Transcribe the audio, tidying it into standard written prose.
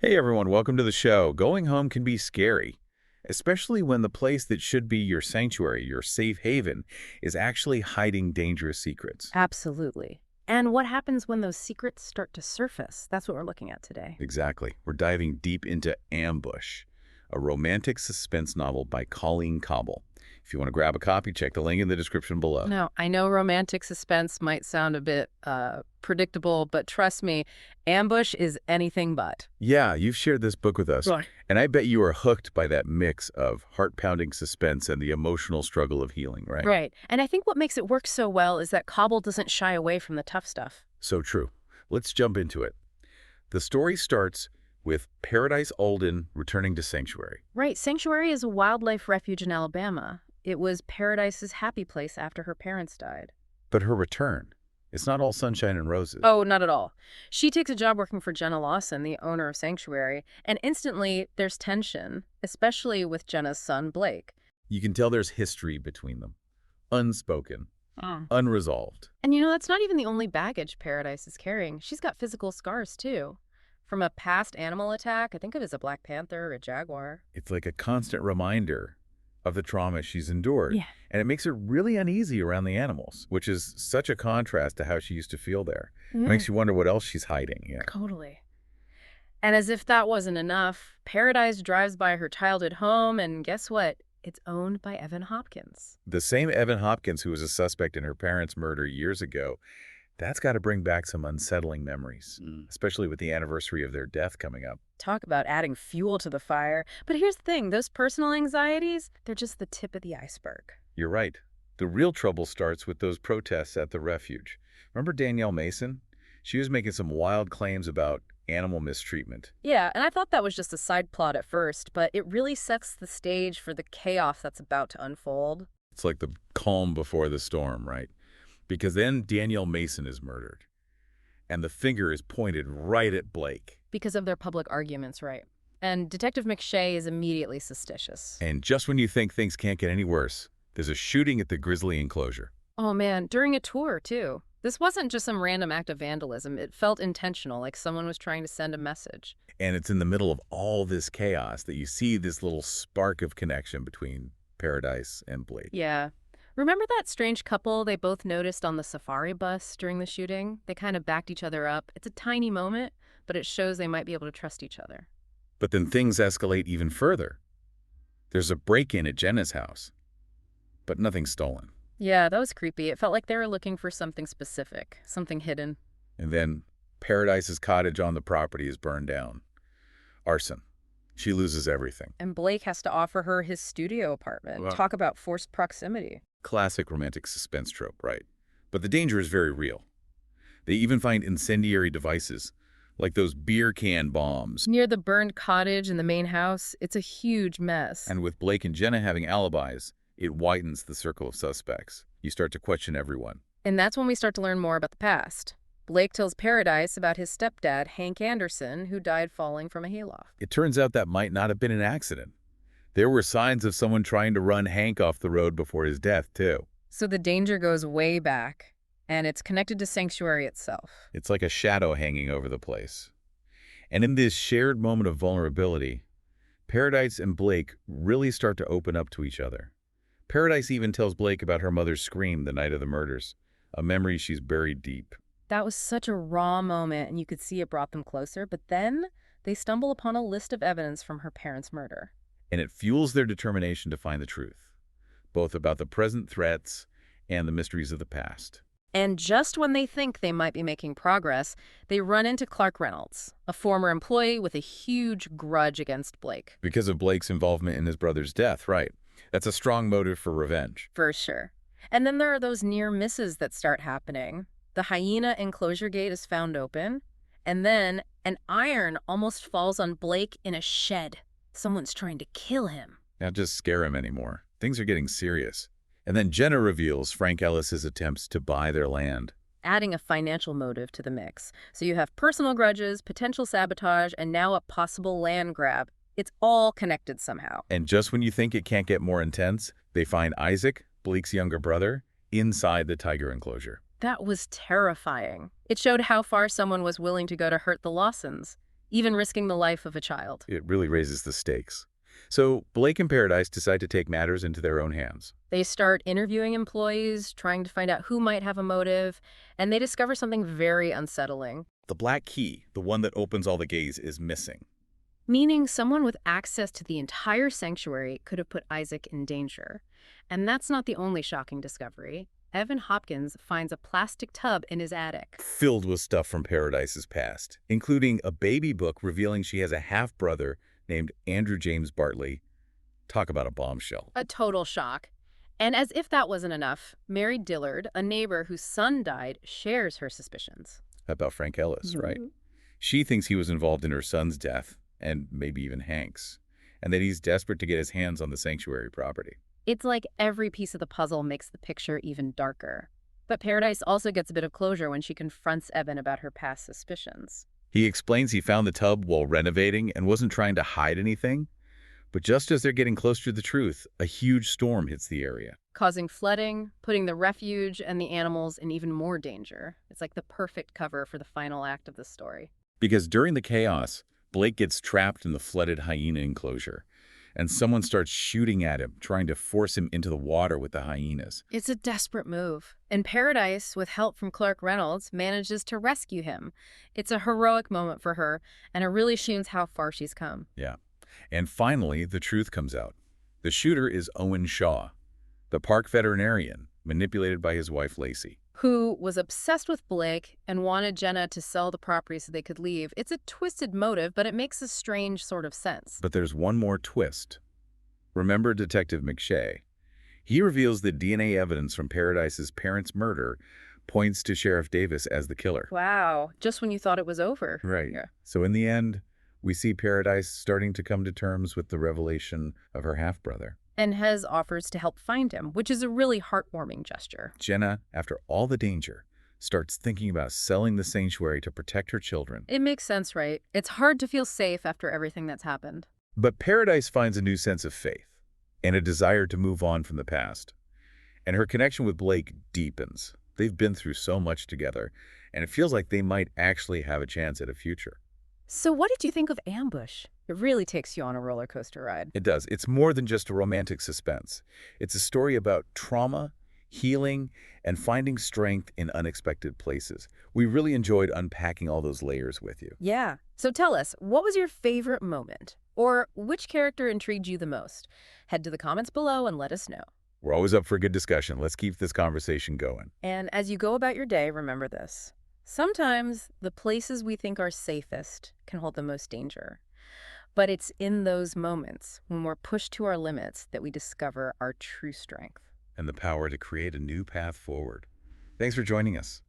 Hey everyone, welcome to the show. Going home can be scary, especially when the place that should be your sanctuary, your safe haven, is actually hiding dangerous secrets. Absolutely. And what happens when those secrets start to surface? That's what we're looking at today. Exactly. We're diving deep into Ambush, a romantic suspense novel by Colleen Coble. If you want to grab a copy, check the link in the description below. Now, I know romantic suspense might sound a bit predictable, but trust me, Ambush is anything but. Yeah, you've shared this book with us, Right. and I bet you are hooked by that mix of heart-pounding suspense and the emotional struggle of healing, right? Right. And I think what makes it work so well is that Coble doesn't shy away from the tough stuff. So true. Let's jump into it. The story starts with Paradise Alden returning to Sanctuary. Right. Sanctuary is a wildlife refuge in Alabama. It was Paradise's happy place after her parents died. But her return, it's not all sunshine and roses. Oh, not at all. She takes a job working for Jenna Lawson, the owner of Sanctuary, and instantly there's tension, especially with Jenna's son, Blake. You can tell there's history between them. Unspoken, unresolved. And that's not even the only baggage Paradise is carrying. She's got physical scars, too. From a past animal attack, I think of it as a black panther or a jaguar. It's like a constant reminder of the trauma she's endured. Yeah. And it makes her really uneasy around the animals, which is such a contrast to how she used to feel there. It makes you wonder what else she's hiding. Yeah. Totally. And as if that wasn't enough, Paradise drives by her childhood home, and guess what? It's owned by Evan Hopkins. The same Evan Hopkins who was a suspect in her parents' murder years ago. That's got to bring back some unsettling memories, especially with the anniversary of their death coming up. Talk about adding fuel to the fire. But here's the thing, those personal anxieties, they're just the tip of the iceberg. You're right. The real trouble starts with those protests at the refuge. Remember Danielle Mason? She was making some wild claims about animal mistreatment. Yeah, and I thought that was just a side plot at first, but it really sets the stage for the chaos that's about to unfold. It's like the calm before the storm, right? Because then Danielle Mason is murdered, and the finger is pointed right at Blake. Because of their public arguments, right? And Detective McShay is immediately suspicious. And just when you think things can't get any worse, there's a shooting at the Grizzly enclosure. Oh man, during a tour, too. This wasn't just some random act of vandalism. It felt intentional, like someone was trying to send a message. And it's in the middle of all this chaos that you see this little spark of connection between Paradise and Blake. Yeah. Remember that strange couple they both noticed on the safari bus during the shooting? They kind of backed each other up. It's a tiny moment, but it shows they might be able to trust each other. But then things escalate even further. There's a break-in at Jenna's house, but nothing's stolen. Yeah, that was creepy. It felt like they were looking for something specific, something hidden. And then Paradise's cottage on the property is burned down. Arson. She loses everything. And Blake has to offer her his studio apartment. Wow. Talk about forced proximity. Classic romantic suspense trope, right? But the danger is very real. They even find incendiary devices, like those beer can bombs. Near the burned cottage and the main house, it's a huge mess. And with Blake and Jenna having alibis, it widens the circle of suspects. You start to question everyone. And that's when we start to learn more about the past. Blake tells Paradise about his stepdad, Hank Anderson, who died falling from a hayloft. It turns out that might not have been an accident. There were signs of someone trying to run Hank off the road before his death, too. So the danger goes way back, and it's connected to Sanctuary itself. It's like a shadow hanging over the place. And in this shared moment of vulnerability, Paradise and Blake really start to open up to each other. Paradise even tells Blake about her mother's scream the night of the murders, a memory she's buried deep. That was such a raw moment, and you could see it brought them closer, but then they stumble upon a list of evidence from her parents' murder. And it fuels their determination to find the truth, both about the present threats and the mysteries of the past. And just when they think they might be making progress, they run into Clark Reynolds, a former employee with a huge grudge against Blake. Because of Blake's involvement in his brother's death, right? That's a strong motive for revenge. For sure. And then there are those near misses that start happening. The hyena enclosure gate is found open, and then an iron almost falls on Blake in a shed. Someone's trying to kill him. Not just scare him anymore. Things are getting serious. And then Jenna reveals Frank Ellis's attempts to buy their land, Adding a financial motive to the mix. So you have personal grudges, potential sabotage, and now a possible land grab. It's all connected somehow. And just when you think it can't get more intense, they find Isaac, Blake's younger brother, inside the tiger enclosure. That was terrifying. It showed how far someone was willing to go to hurt the Lawsons. even risking the life of a child. It really raises the stakes. So Blake and Paradise decide to take matters into their own hands. They start interviewing employees, trying to find out who might have a motive, and they discover something very unsettling. The black key, the one that opens all the gates, is missing. Meaning someone with access to the entire sanctuary could have put Isaac in danger. And that's not the only shocking discovery. Evan Hopkins finds a plastic tub in his attic. Filled with stuff from Paradise's past, including a baby book revealing she has a half-brother named Andrew James Bartley. Talk about a bombshell. A total shock. And as if that wasn't enough, Mary Dillard, a neighbor whose son died, shares her suspicions. About Frank Ellis, right? She thinks he was involved in her son's death, and maybe even Hank's, and that he's desperate to get his hands on the sanctuary property. It's like every piece of the puzzle makes the picture even darker. But Paradise also gets a bit of closure when she confronts Evan about her past suspicions. He explains he found the tub while renovating and wasn't trying to hide anything. But just as they're getting closer to the truth, a huge storm hits the area, Causing flooding, putting the refuge and the animals in even more danger. It's like the perfect cover for the final act of the story. because during the chaos, Blake gets trapped in the flooded hyena enclosure, and someone starts shooting at him, trying to force him into the water with the hyenas. It's a desperate move. And Paradise, with help from Clark Reynolds, manages to rescue him. It's a heroic moment for her, and it really shows how far she's come. Yeah. And finally, the truth comes out. The shooter is Owen Shaw, the park veterinarian, manipulated by his wife Lacey. Who was obsessed with Blake and wanted Jenna to sell the property so they could leave. It's a twisted motive, but it makes a strange sort of sense. But there's one more twist. Remember Detective McShay? He reveals that DNA evidence from Paradise's parents' murder points to Sheriff Davis as the killer. Wow, just when you thought it was over. Right. Yeah. So in the end, we see Paradise starting to come to terms with the revelation of her half-brother. And Hez offers to help find him, which is a really heartwarming gesture. Jenna, after all the danger, starts thinking about selling the sanctuary to protect her children. It makes sense, right? It's hard to feel safe after everything that's happened. But Paradise finds a new sense of faith and a desire to move on from the past. And her connection with Blake deepens. They've been through so much together, and it feels like they might actually have a chance at a future. So what did you think of Ambush? It really takes you on a roller coaster ride. It does. It's more than just a romantic suspense. It's a story about trauma, healing, and finding strength in unexpected places. We really enjoyed unpacking all those layers with you. Yeah. So tell us, what was your favorite moment? Or which character intrigued you the most? Head to the comments below and let us know. We're always up for a good discussion. Let's keep this conversation going. And as you go about your day, remember this. Sometimes the places we think are safest can hold the most danger. But it's in those moments when we're pushed to our limits that we discover our true strength. And the power to create a new path forward. Thanks for joining us.